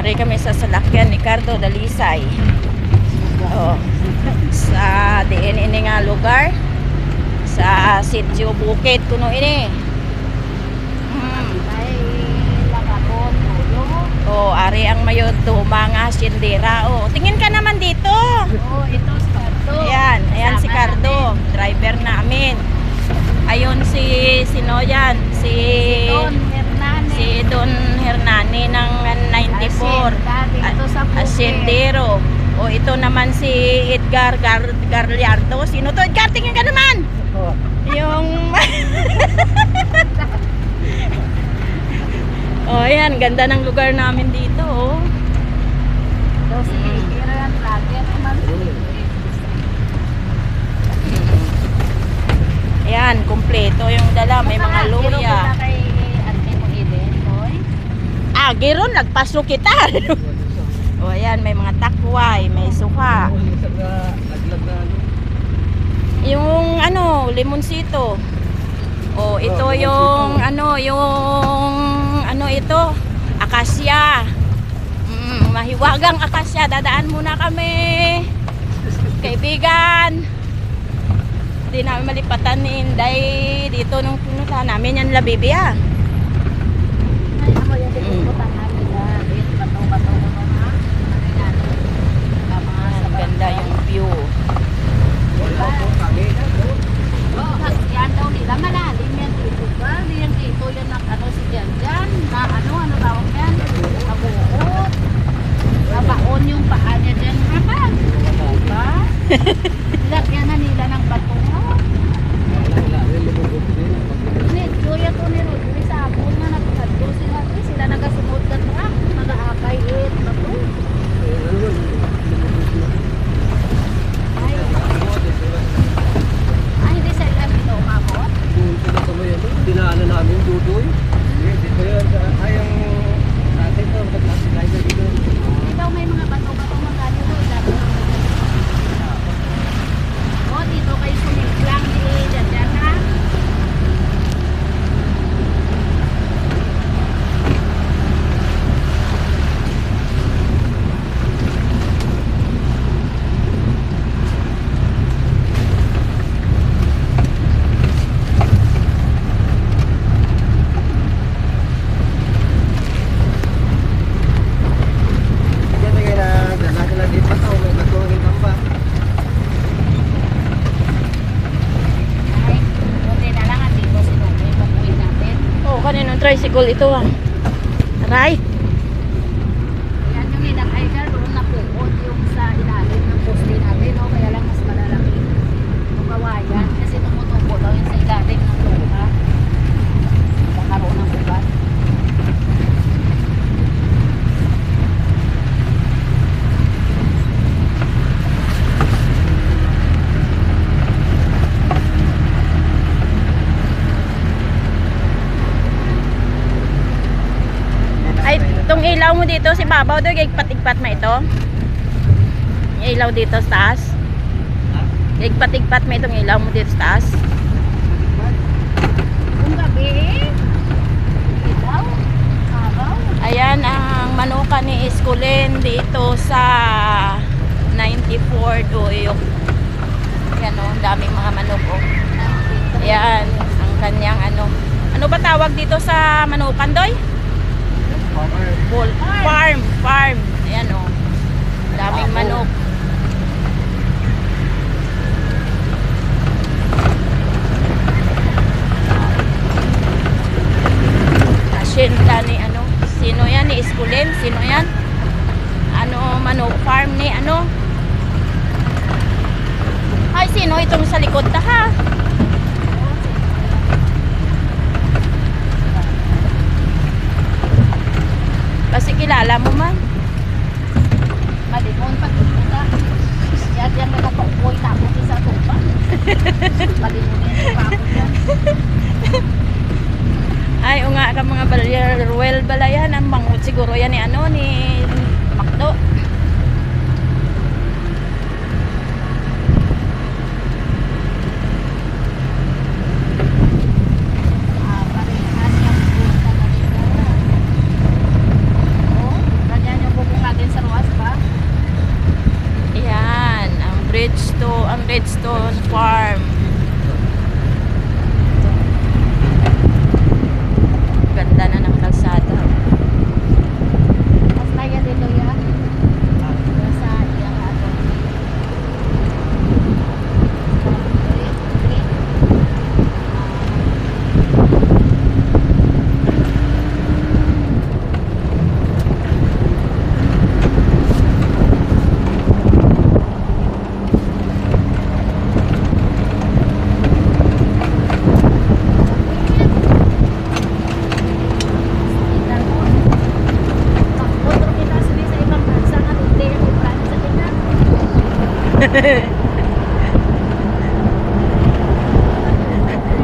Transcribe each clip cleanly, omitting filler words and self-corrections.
Ari kami sa salakyan ni Cardo Dalisay. Oh, sa diin ini nga lugar sa Sitio Bukid kuno ini. Ay, lakabon, ulo. Oh, ari ang mayod to mga sindera. Oh, tingin ka naman dito. Oh, ito si Cardo. Ayan si Cardo, driver namin. Ayun si sino yan? Don Hernandez. Si Don Hernani ng 94. Dito sa Bukid. Ascendero. O ito naman si Edgar Garliardo. Sino to? Edgar, tingin ka naman. Yung oh, ayan, ganda ng lugar namin dito. Oh. Daw si Kira yan, vlogger naman. Ayan, kumpleto yung dala. May mga luya. Kay ate mo Eden, boy. Giron, nagpaso kita. O ayan, may mga takway, may suka. Yung ano, limonsito. O ito yung ano ito, akasya. Mahiwagang akasya. Dadaan muna kami. Kaibigan. Hindi namin malipatan ni Inday dito nung pinunta namin yan Labibi ah. Ay, ako yung tinututan namin na. Bato-bato ko na. Ganda yung view. Yan daw nila, malalim yan dito ba? Yan dito, yan ano si Jan Jan. Na ano tawag yan? Nabuot. Nabaon yung paa niya dyan. Habang. Diba? Lagyan na nila ng bato. Kuya to ni Rodri sa hapon na nagkadto sila nagasunod ka truck, nag-aakay bato. Hindi sa ilan dito umabot? Dinaanan namin dudoy. Dito yun. Ayang natin to. Pag-driver dito. Ikaw may mga bato-bato magkano doon. O, dito kayo sumiglang ni Janjan ha? Tricycle ito ah. Right. Yan yung inakay ka doon na puot yung sa ilalim ng poste natin, no? Kaya lang mas malalaki yung kawayan kasi tumutubo daw yung sa ilalim ng lupa. Nakaroon ng ubat. Itong ilaw mo dito, si Babaw doon, gigpat-igpat mo ito. Yung ilaw dito sa taas. Gigpat-igpat mo itong ilaw mo dito sa taas. Kung gabi, ilaw, araw. Ayan ang manuka ni Iskulin dito sa 94 Doyok. Ayan o, daming mga manok o. Ayan, ang kanyang ano. Ano ba tawag dito sa manukan, Doy? Farm. Ayan o. Daming manok. Asyenda ni ano. Sino yan? Ni Iskulin? Sino yan? Ano, manok farm ni ano? Ay, sino itong sa likod ta ha? Kasi kilala mo man. Malimon pagpupunta. Yan yung nagpapaupoy na ako sa tupa. Malimunin yung pako yan. Ay, o nga ka mga Ruel balayan. Ang bangot siguro yan ni ano, ni Macdo. Parehas yung buta na rin. Oh, ganyan yung Redstone Farm. Ganda na ng kalsada. Mas kaya dito yan. Sa iyang ato. Otro kita sini sa ibang bansa nga dito yung ibrano sa kanya.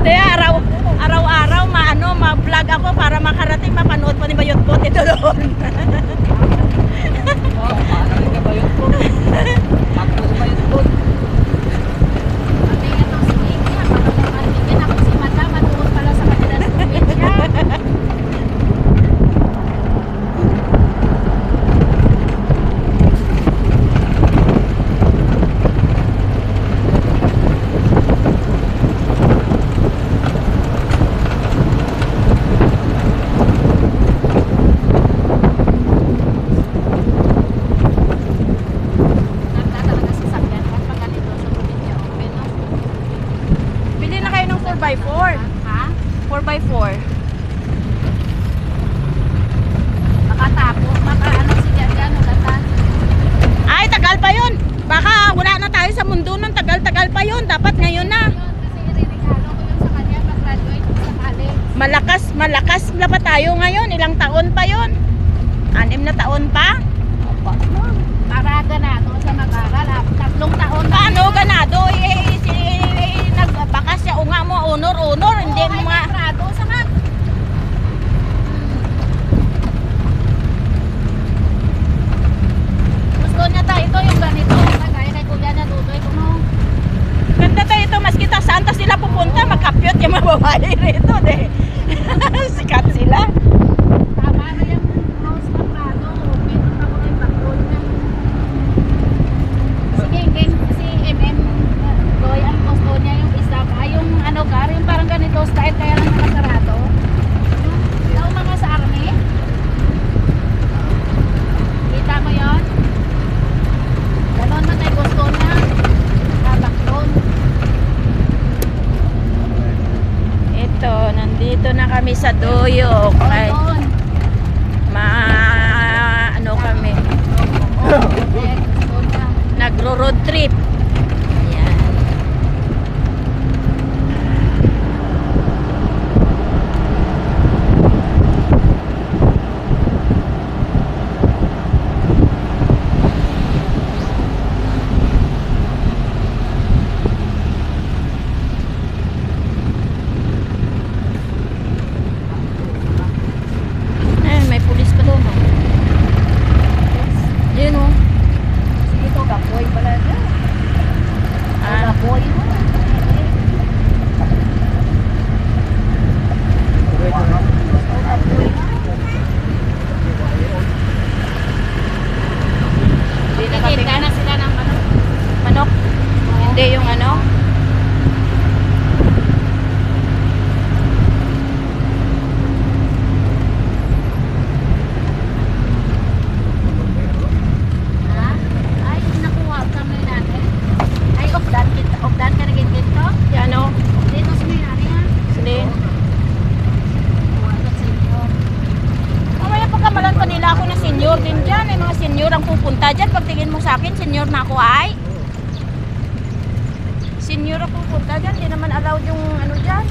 Kaya araw-araw ma-vlog ako para makarating mapanood pa ni Bayot ko dito doon. Oh, parang ka ba yun po? Bakto sa yun po. Pati ito si Kiki, matigin ako si Mata, matuon pala sa kanila sa probinsya. Nagtatalaga sa sakyan at pag ganito sa probinsya, open, no? Bili na kayo ng 4x4. Ha? 4x4. Makatapo, makaano si Jan, ulatan. Ay, tagal pa yun. Baka wala na tayo sa mundo nun. Tagal-tagal pa yun. Dapat ngayon na. Kasi iririgalo ko yun sa kanya, mag-graduate sa college. Malakas na pa tayo ngayon. Ilang taon pa yun? 6 na taon pa? Para ganado sa mag-aral, 3 taon na. Paano ganado? Nagbakas siya. O nga mo, honor. Hindi mo mga... Grado sa nga. Gusto niya tayo ito yung ganito. Kagaya kay Kuya na Dudoy. Kuno. Ganda tayo ito. Maski ta saan ta sila pupunta, magkapyot yung mga babae rito. Sikat sila. Tama na yung house ng grado. Meron ako ng bakul na. Sige, si MM Doy, ang gusto niya yung isa pa. Yung ano car, yung parang ganito style kaya lang nakasarado. Yung mga sa army. Kita mo yun? Ganon man ay gusto niya. Baklon. Ito, nandito na kami sa Doyok. Ay, Ganon. ano kami, Oo, gusto niya. nagro-road trip. Ayan. Ayun, may pulis pa doon. Oh. Yun oh. Ito, kapoy pala niya. Ah, Kapoy mo. Tinitita na sila ng ano. manok. Hindi yung ano. Ha? Ay, nakuha kami natin. Ay, opdan ka rin dito. Yan oh. Dito sa may nari ha. Celine. Kuha ka sa inyo. Mamaya pagkamalan pa nila ako na senior din dyan. May mga senior ang pupunta dyan. Pagtingin mo sa akin, senior na ako ay. Senior ang pupunta dyan. Hindi naman allowed yung ano dyan.